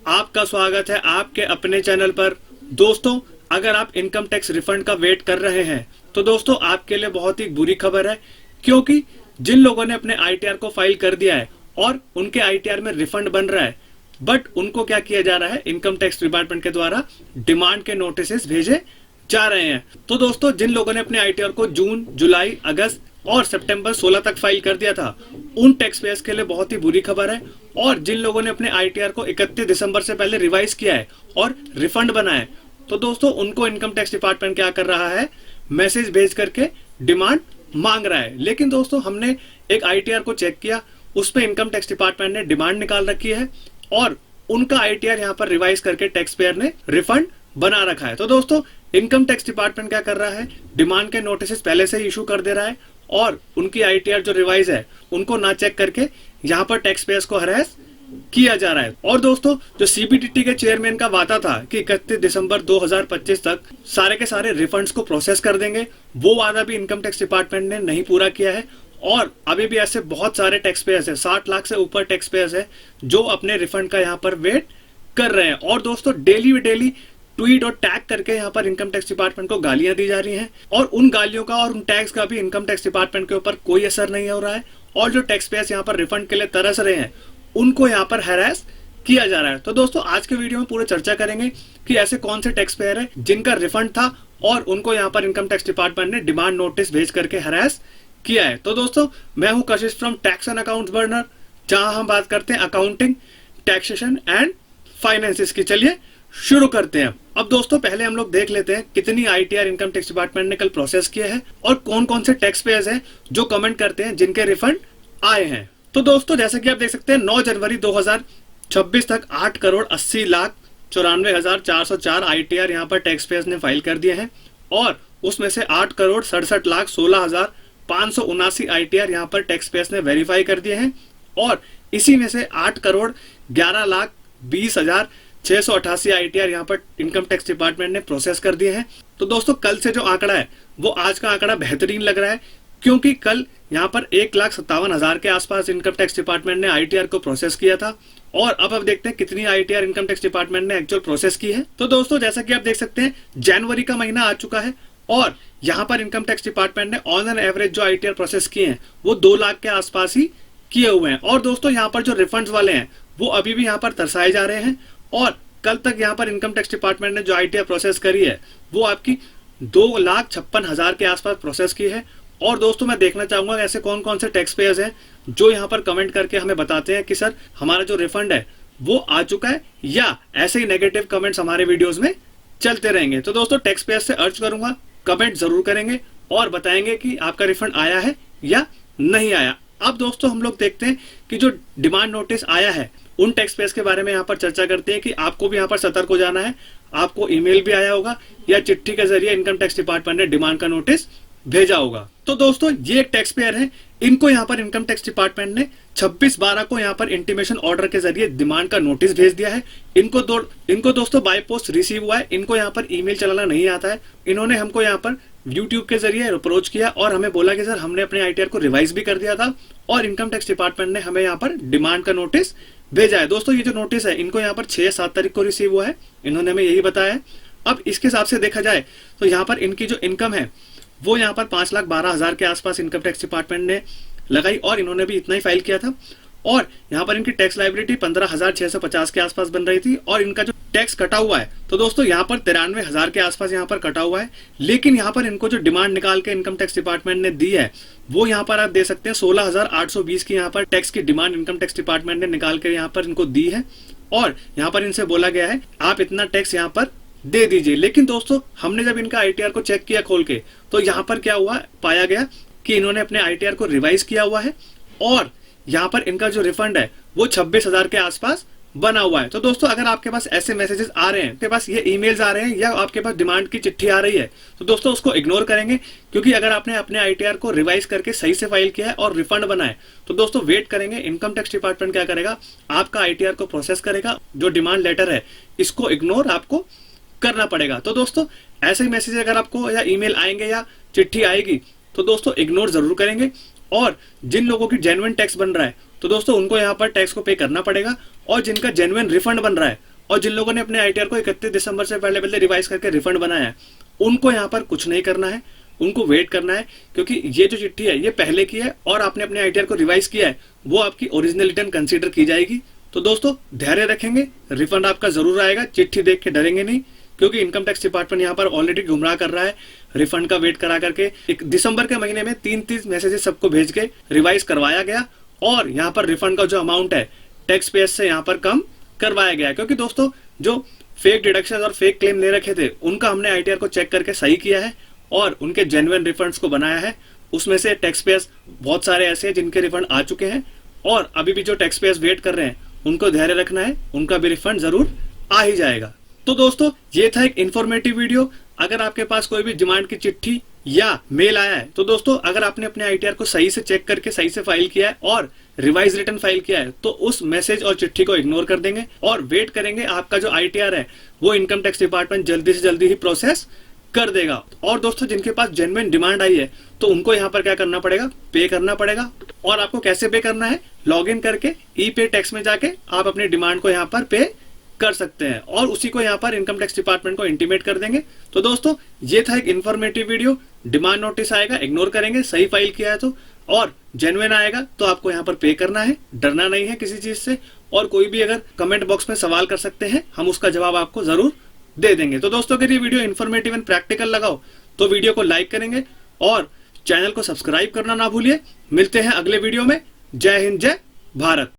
आपका स्वागत है आपके अपने चैनल पर। दोस्तों, अगर आप इनकम टैक्स रिफंड का वेट कर रहे हैं तो दोस्तों आपके लिए बहुत ही बुरी खबर है, क्योंकि जिन लोगों ने अपने आईटीआर को फाइल कर दिया है और उनके आईटीआर में रिफंड बन रहा है, बट उनको क्या किया जा रहा है, इनकम टैक्स डिपार्टमेंट के द्वारा डिमांड के नोटिस भेजे जा रहे हैं। तो दोस्तों, जिन लोगों ने अपने आईटीआर को जून, जुलाई, अगस्त और सितंबर 16 तक फाइल कर दिया था, उन टैक्स पेयर्स के लिए बहुत ही बुरी खबर है। और जिन लोगों ने अपने आईटीआर को 31 दिसंबर से पहले रिवाइज किया है और रिफंड बना है, तो दोस्तों उनको इनकम टैक्स डिपार्टमेंट क्या कर रहा है, मैसेज भेज करके डिमांड मांग रहा है। लेकिन दोस्तों, हमने एक आईटीआर को चेक किया, उस पर इनकम टैक्स डिपार्टमेंट ने डिमांड निकाल रखी है और उनका आईटीआर यहाँ पर रिवाइज करके टैक्स पेयर ने रिफंड बना रखा है। तो दोस्तों, इनकम टैक्स डिपार्टमेंट क्या कर रहा है, डिमांड के नोटिस पहले से ही इशू कर दे रहा है और उनकी आईटीआर जो रिवाइज है उनको ना चेक करके यहाँ पर टैक्स पेयर्स को हरास किया जा रहा है। और दोस्तों, जो सीबीडीटी के चेयरमैन का वादा था कि 31 दिसंबर 2025 तक सारे के सारे रिफंड्स को प्रोसेस कर देंगे, वो वादा भी इनकम टैक्स डिपार्टमेंट ने नहीं पूरा किया है। और अभी भी ऐसे बहुत सारे टैक्स पेयर्स है, 60 लाख से ऊपर टैक्स पेयर्स है जो अपने रिफंड का यहाँ पर वेट कर रहे हैं। और दोस्तों, डेली ट्वीट और टैग करके यहाँ पर इनकम टैक्स डिपार्टमेंट को गालियां दी जा रही हैं और उन गालियों का और उन टैग्स का भी इनकम टैक्स डिपार्टमेंट के ऊपर कोई असर नहीं हो रहा है। और जो टैक्स पेयर्स यहाँ पर रिफंड के लिए तरस रहे हैं, उनको यहाँ पर हैरास किया जा रहा है। तो दोस्तों, आज के वीडियो में पूरी चर्चा करेंगे कि ऐसे कौन से टैक्स पेयर है जिनका रिफंड था और उनको यहाँ पर इनकम टैक्स डिपार्टमेंट ने डिमांड नोटिस भेज करके हैरास किया है। तो दोस्तों, मैं हूं कशिश from tax and accounts burner, जहां हम बात करते हैं अकाउंटिंग, टैक्सेशन एंड फाइनेंसिस की। चलिए शुरू करते हैं। अब दोस्तों, पहले हम लोग देख लेते हैं कितनी आईटीआर इनकम टैक्स डिपार्टमेंट ने कल प्रोसेस किए हैं और कौन कौन से टैक्स पेयर्स हैं जो कमेंट करते हैं जिनके रिफंड आए हैं। तो दोस्तों, जैसे कि आप देख सकते हैं, 9 जनवरी 2026 तक 8,80,94,404 आईटीआर यहाँ पर टैक्स पेयर्स ने फाइल कर दिए हैं और उसमें से 8,67,16,579 आईटीआर यहाँ पर टैक्स पेयर्स ने वेरीफाई कर दिए हैं और इसी में से 8,11,20,688 आईटीआर यहाँ पर इनकम टैक्स डिपार्टमेंट ने प्रोसेस कर दिए हैं। तो दोस्तों, कल से जो आंकड़ा है वो आज का आंकड़ा बेहतरीन लग रहा है, क्योंकि कल यहाँ पर 1,57,000 के आसपास इनकम टैक्स डिपार्टमेंट ने आईटीआर को प्रोसेस किया था और अब देखते हैं कितनी आईटीआर इनकम टैक्स डिपार्टमेंट ने एक्चुअल प्रोसेस की है। तो दोस्तों, जैसा कि आप देख सकते हैं, जनवरी का महीना आ चुका है और यहाँ पर इनकम टैक्स डिपार्टमेंट ने ऑन एन एवरेज जो आईटीआर प्रोसेस किए हैं वो 2 लाख के आसपास ही किए हुए हैं। और दोस्तों, यहाँ पर जो रिफंड्स वाले हैं वो अभी भी यहाँ पर तरसाए जा रहे हैं और कल तक यहाँ पर इनकम टैक्स डिपार्टमेंट ने जो आईटीआर प्रोसेस करी है वो आपकी 2,56,000 के आसपास प्रोसेस की है। और दोस्तों, मैं देखना चाहूंगा ऐसे कौन कौन से टैक्स पेयर्स हैं जो यहाँ पर कमेंट करके हमें बताते हैं कि सर हमारा जो रिफंड है वो आ चुका है, या ऐसे ही नेगेटिव कमेंट्स हमारे वीडियोस में चलते रहेंगे। तो दोस्तों, टैक्स पेयर्स से अर्ज करूंगा, कमेंट जरूर करेंगे और बताएंगे कि आपका रिफंड आया है या नहीं आया। अब दोस्तों, हम लोग देखते हैं कि जो डिमांड नोटिस आया है उन टैक्स पेयर्स के बारे में यहाँ पर चर्चा करते हैं कि आपको भी यहाँ पर सतर्क हो जाना है। आपको ईमेल भी आया होगा या चिट्ठी के जरिए इनकम टैक्स डिपार्टमेंट ने डिमांड का नोटिस भेजा होगा। तो दोस्तों, ये एक टैक्स पेयर है, इनको यहाँ पर इनकम टैक्स डिपार्टमेंट ने 26/12 को यहाँ पर इंटीमेशन ऑर्डर के जरिए डिमांड का नोटिस भेज दिया है। इनको दोस्तों बाय पोस्ट रिसीव हुआ है, इनको यहाँ पर ईमेल चलाना नहीं आता है। इन्होंने हमको यहाँ पर यूट्यूब के जरिए अप्रोच किया और हमें बोला कि सर हमने अपने आईटीआर को रिवाइज भी कर दिया था और इनकम टैक्स डिपार्टमेंट ने हमें यहाँ पर डिमांड का नोटिस भेजा है। दोस्तों, ये जो नोटिस है इनको यहाँ पर 6-7 तारीख को रिसीव हुआ है, इन्होंने हमें यही बताया है। अब इसके हिसाब से देखा जाए तो यहाँ पर इनकी जो इनकम है वो यहाँ पर 5,12,000 के आसपास इनकम टैक्स डिपार्टमेंट ने लगाई और इन्होंने भी इतना ही फाइल किया था। और यहाँ पर इनकी टैक्स लायबिलिटी 15,650 के आसपास बन रही थी और इनका जो टैक्स कटा हुआ है तो दोस्तों यहाँ पर 93,000 के आसपास यहाँ पर कटा हुआ है। लेकिन यहाँ पर इनको जो डिमांड निकाल के इनकम टैक्स डिपार्टमेंट ने दी है वो यहाँ पर आप दे सकते हैं 16,820 की यहाँ पर टैक्स की डिमांड इनकम टैक्स डिपार्टमेंट ने निकाल के यहाँ पर इनको दी है और यहाँ पर इनसे बोला गया है आप इतना टैक्स यहाँ पर दे दीजिए। लेकिन दोस्तों, हमने जब इनका आईटीआर को चेक किया खोल के, तो यहाँ पर क्या हुआ, पाया गया कि इन्होंने अपने आईटीआर को रिवाइज किया हुआ है और यहाँ पर इनका जो रिफंड है वो 26,000 के आसपास बना हुआ है। तो दोस्तों, अगर आपके पास ऐसे मैसेजेस आ रहे हैं, आपके पास ये ईमेल्स आ रहे हैं या आपके पास डिमांड की चिट्ठी आ रही है, तो दोस्तों उसको इग्नोर करेंगे, क्योंकि अगर आपने अपने आईटीआर को रिवाइज करके सही से फाइल किया है और रिफंड बना है तो दोस्तों वेट करेंगे। इनकम टैक्स डिपार्टमेंट क्या करेगा, आपका आईटीआर को प्रोसेस करेगा। जो डिमांड लेटर है इसको इग्नोर आपको करना पड़ेगा। तो दोस्तों, ऐसे ही मैसेज अगर आपको या ईमेल आएंगे या चिट्ठी आएगी तो दोस्तों इग्नोर जरूर करेंगे। और जिन लोगों की जेन्युइन टैक्स बन रहा है तो दोस्तों उनको यहाँ पर टैक्स को पे करना पड़ेगा और जिनका जेन्युइन रिफंड बन रहा है और जिन लोगों ने अपने आईटीआर को 31 दिसंबर से पहले पहले रिवाइज करके रिफंड बनाया है, उनको यहाँ पर कुछ नहीं करना है, उनको वेट करना है, क्योंकि ये जो चिट्ठी है ये पहले की है और आपने अपने आईटीआर को रिवाइज किया है, वो आपकी ओरिजिनल रिटर्न कंसीडर की जाएगी। तो दोस्तों धैर्य रखेंगे, रिफंड आपका जरूर आएगा, चिट्ठी देख के डरेंगे नहीं, क्योंकि इनकम टैक्स डिपार्टमेंट यहाँ पर ऑलरेडी गुमराह कर रहा है रिफंड का वेट करा करके। एक दिसंबर के महीने में 3 मैसेजेस सबको भेज के रिवाइज करवाया गया और यहाँ पर रिफंड का जो अमाउंट है टैक्स पेयर्स से यहाँ पर कम करवाया गया, क्योंकि दोस्तों जो फेक डिडक्शन और फेक क्लेम ले रखे थे उनका हमने आईटीआर को चेक करके सही किया है और उनके जेन्युइन रिफंड्स को बनाया है। उसमें से टैक्स पेयर्स बहुत सारे ऐसे हैं जिनके रिफंड आ चुके हैं और अभी भी जो टैक्स पेयर्स वेट कर रहे हैं उनको धैर्य रखना है, उनका भी रिफंड जरूर आ ही जाएगा। तो दोस्तों ये था एक इन्फॉर्मेटिव वीडियो। अगर आपके पास कोई भी डिमांड की चिट्ठी या मेल आया है तो दोस्तों अगर आपने अपने आईटीआर को सही से चेक करके सही से फाइल किया है और रिवाइज रिटर्न फाइल किया है तो उस मैसेज और चिट्ठी को इग्नोर कर देंगे और वेट करेंगे आपका जो आईटीआर है वो इनकम टैक्स डिपार्टमेंट जल्दी से जल्दी ही प्रोसेस कर देगा। और दोस्तों जिनके पास जेन्युइन डिमांड आई है तो उनको यहाँ पर क्या करना पड़ेगा, पे करना पड़ेगा। और आपको कैसे पे करना है, लॉग इन करके ई पे टैक्स में जाके आप अपनी डिमांड को यहाँ पर पे कर सकते हैं और उसी को यहाँ पर इनकम टैक्स डिपार्टमेंट को इंटीमेट कर देंगे। तो दोस्तों ये था एक इन्फॉर्मेटिव वीडियो। डिमांड नोटिस आएगा, इग्नोर करेंगे, सही फाइल किया है तो, और जेन्युइन आएगा तो आपको यहाँ पर पे करना है, डरना नहीं है किसी चीज से। और कोई भी अगर कमेंट बॉक्स में सवाल कर सकते हैं, हम उसका जवाब आपको जरूर दे देंगे। तो दोस्तों अगर ये वीडियो इन्फॉर्मेटिव एंड प्रैक्टिकल लगाओ तो वीडियो को लाइक करेंगे और चैनल को सब्सक्राइब करना ना भूलिए। मिलते हैं अगले वीडियो में। जय हिंद, जय भारत।